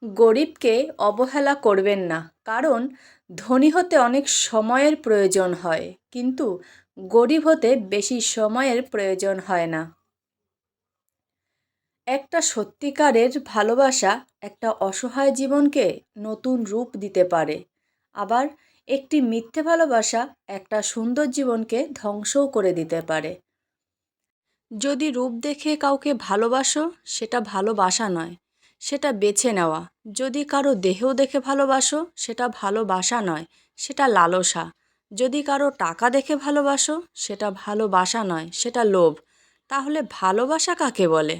গরিবকে অবহেলা করবেন না, কারণ ধনী হতে অনেক সময়ের প্রয়োজন হয়, কিন্তু গরিব হতে বেশি সময়ের প্রয়োজন হয় না। একটা সত্যিকারের ভালোবাসা একটা অসহায় জীবনকে নতুন রূপ দিতে পারে, আবার একটি মিথ্যে ভালোবাসা একটা সুন্দর জীবনকে ধ্বংসও করে দিতে পারে। যদি রূপ দেখে কাউকে ভালোবাসো, সেটা ভালোবাসা নয়, সেটা বেছে নেওয়া। যদি কারো দেহ দেখে ভালোবাসো, সেটা ভালোবাসা নয়, সেটা লালসা। যদি কারো টাকা দেখে ভালোবাসো, সেটা ভালোবাসা নয়, সেটা লোভ। তাহলে ভালোবাসা কাকে বলে?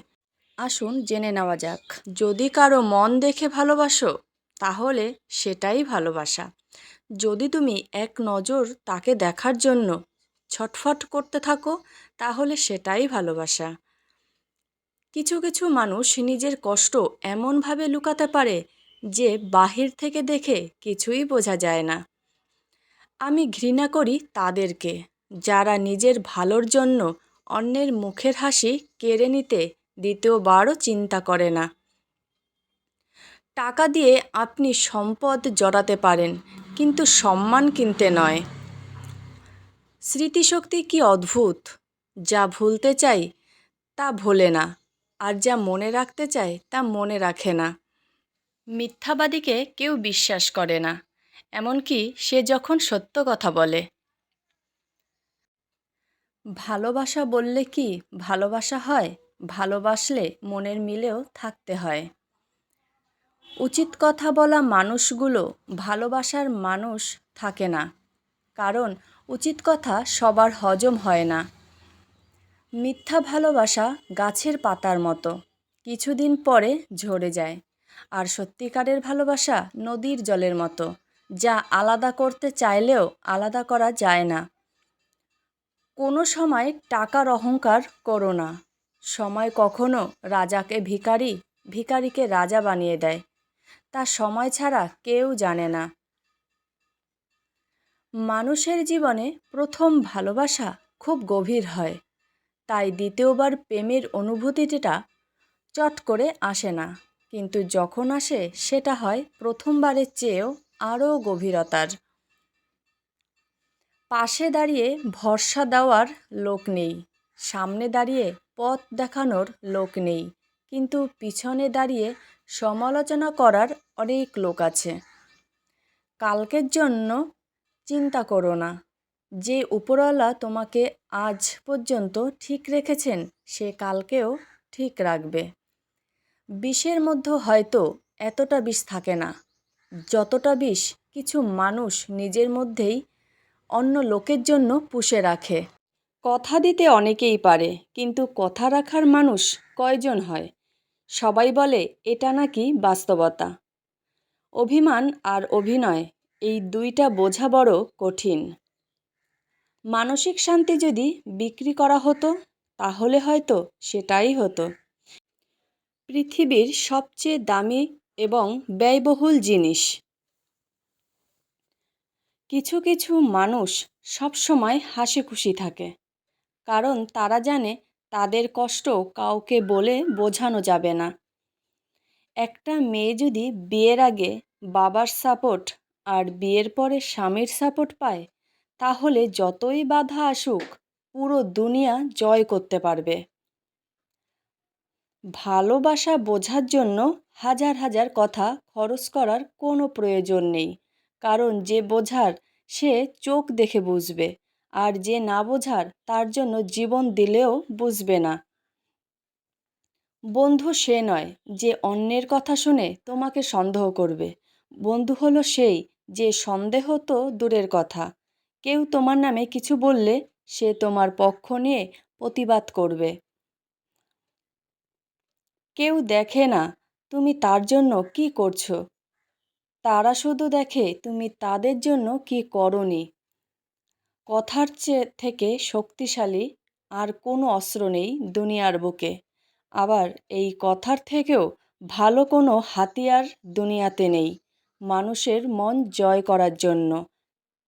আসুন জেনে নেওয়া যাক। যদি কারো মন দেখে ভালোবাসো, তাহলে সেটাই ভালোবাসা। যদি তুমি এক নজর তাকে দেখার জন্য ছটফট করতে থাকো, তাহলে সেটাই ভালোবাসা। কিছু কিছু মানুষ নিজের কষ্ট এমনভাবে লুকাতে পারে যে বাহির থেকে দেখে কিছুই বোঝা যায় না। আমি ঘৃণা করি তাদেরকে, যারা নিজের ভালোর জন্য অন্যের মুখের হাসি কেড়ে নিতে দ্বিতীয়বারও চিন্তা করে না। টাকা দিয়ে আপনি সম্পদ জড়াতে পারেন, কিন্তু সম্মান কিনতে নয়। স্মৃতিশক্তি কি অদ্ভুত! যা ভুলতে চাই তা ভোলে না, আর যা মনে রাখতে চায় তা মনে রাখে না। মিথ্যাবাদীকে কেউ বিশ্বাস করে না, এমনকি সে যখন সত্য কথা বলে। ভালোবাসা বললে কি ভালোবাসা হয়? ভালোবাসলে মনের মিলেও থাকতে হয়। উচিত কথা বলা মানুষগুলো ভালোবাসার মানুষ থাকে না, কারণ উচিত কথা সবার হজম হয় না। মিথ্যা ভালোবাসা গাছের পাতার মতো, কিছুদিন পরে ঝরে যায়। আর সত্যিকারের ভালোবাসা নদীর জলের মতো, যা আলাদা করতে চাইলেও আলাদা করা যায় না। কোনো সময় টাকার অহংকার করো না। সময় কখনো রাজাকে ভিখারি, ভিখারিকে রাজা বানিয়ে দেয়। তা সময় ছাড়া কেউ জানে না। মানুষের জীবনে প্রথম ভালোবাসা খুব গভীর হয়, তাই দ্বিতীয়বার প্রেমের অনুভূতিটা চট করে আসে না, কিন্তু যখন আসে সেটা হয় প্রথমবারের চেয়েও আরও গভীরতার। পাশে দাঁড়িয়ে ভরসা দেওয়ার লোক নেই, সামনে দাঁড়িয়ে পথ দেখানোর লোক নেই, কিন্তু পিছনে দাঁড়িয়ে সমালোচনা করার অনেক লোক আছে। কালকের জন্য চিন্তা করো না। যে উপরওয়ালা তোমাকে আজ পর্যন্ত ঠিক রেখেছেন, সে কালকেও ঠিক রাখবে। বিষের মধ্যে হয়তো এতটা বিষ থাকে না, যতটা বিষ কিছু মানুষ নিজের মধ্যেই অন্য লোকের জন্য পুষে রাখে। কথা দিতে অনেকেই পারে, কিন্তু কথা রাখার মানুষ কয়জন হয়? সবাই বলে এটা নাকি বাস্তবতা। অভিমান আর অভিনয়, এই দুইটা বোঝা বড় কঠিন। মানসিক শান্তি যদি বিক্রি করা হতো, তাহলে হয়তো সেটাই হতো। পৃথিবীর সবচেয়ে দামি এবং ব্যয়বহুল জিনিস। কিছু কিছু মানুষ সবসময় হাসি খুশি থাকে, কারণ তারা জানে তাদের কষ্ট কাউকে বলে বোঝানো যাবে না। একটা মেয়ে যদি বিয়ের আগে বাবার সাপোর্ট আর বিয়ের পরে স্বামীর সাপোর্ট পায়, তাহলে যতই বাধা আসুক পুরো দুনিয়া জয় করতে পারবে। ভালোবাসা বোঝার জন্য হাজার হাজার কথা খরচ করার কোনো প্রয়োজন নেই, কারণ যে বোঝার সে চোখ দেখে বুঝবে, আর যে না বোঝার তার জন্য জীবন দিলেও বুঝবে না। বন্ধু সে নয় যে অন্যের কথা শুনে তোমাকে সন্দেহ করবে। বন্ধু হলো সেই যে সন্দেহ তো দূরের কথা, কেউ তোমার নামে কিছু বললে সে তোমার পক্ষ নিয়ে প্রতিবাদ করবে। কেউ দেখে না তুমি তার জন্য কি করছো, তারা শুধু দেখে তুমি তাদের জন্য কি করোনি। কথার থেকে শক্তিশালী আর কোনো অস্ত্র নেই দুনিয়ার বুকে। আবার এই কথার থেকেও ভালো কোনো হাতিয়ার দুনিয়াতে নেই মানুষের মন জয় করার জন্য।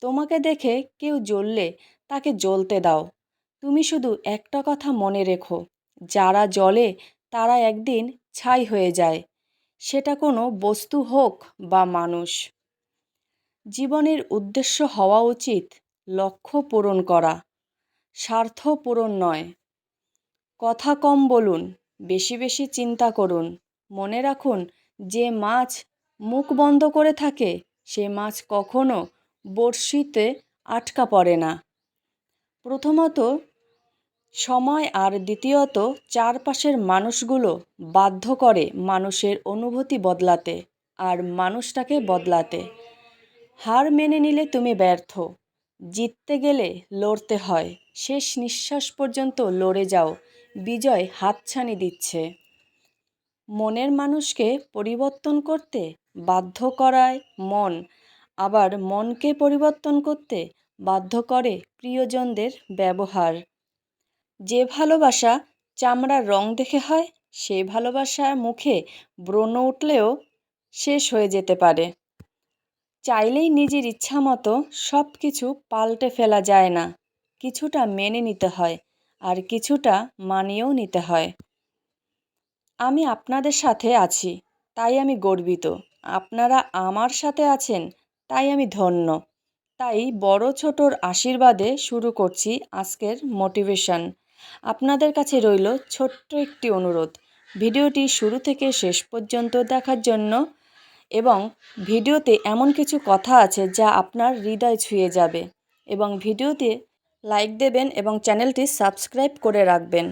তোমাকে দেখে কেউ জ্বললে তাকে জ্বলতে দাও। তুমি শুধু একটা কথা মনে রেখো, যারা জ্বলে তারা একদিন ছাই হয়ে যায়। সেটা কোনো বস্তু হোক বা মানুষ। জীবনের উদ্দেশ্য হওয়া উচিত লক্ষ্য পূরণ করা, স্বার্থ পূরণ নয়। কথা কম বলুন, বেশি বেশি চিন্তা করুন। মনে রাখুন, যে মাছ মুখ বন্ধ করে থাকে সে মাছ কখনো বড়শিতে আটকা পড়ে না। প্রথমত সময়, আর দ্বিতীয়ত চারপাশের মানুষগুলো বাধ্য করে মানুষের অনুভূতি বদলাতে আর মানুষটাকে বদলাতে। হার মেনে নিলে তুমি ব্যর্থ। জিততে গেলে লড়তে হয়। শেষ নিঃশ্বাস পর্যন্ত লড়ে যাও, বিজয় হাতছানি দিচ্ছে। মনের মানুষকে পরিবর্তন করতে বাধ্য করায় মন, আবার মনকে পরিবর্তন করতে বাধ্য করে প্রিয়জনদের ব্যবহার। যে ভালোবাসা চামড়ার রং দেখে হয়, সেই ভালোবাসার মুখে ব্রণ উঠলেও শেষ হয়ে যেতে পারে। চাইলেই নিজের ইচ্ছা মতো সব কিছু পাল্টে ফেলা যায় না। কিছুটা মেনে নিতে হয়, আর কিছুটা মানিয়েও নিতে হয়। আমি আপনাদের সাথে আছি, তাই আমি গর্বিত। আপনারা আমার সাথে আছেন, তাই আমি ধন্য। তাই বড় ছোটর আশীর্বাদে শুরু করছি আজকের মোটিভেশন। আপনাদের কাছে রইল ছোট্ট একটি অনুরোধ, ভিডিওটি শুরু থেকে শেষ পর্যন্ত দেখার জন্য। এবং ভিডিওতে এমন কিছু কথা আছে যা আপনার হৃদয় ছুঁয়ে যাবে। এবং ভিডিওতে লাইক দেবেন এবং চ্যানেলটি সাবস্ক্রাইব করে রাখবেন।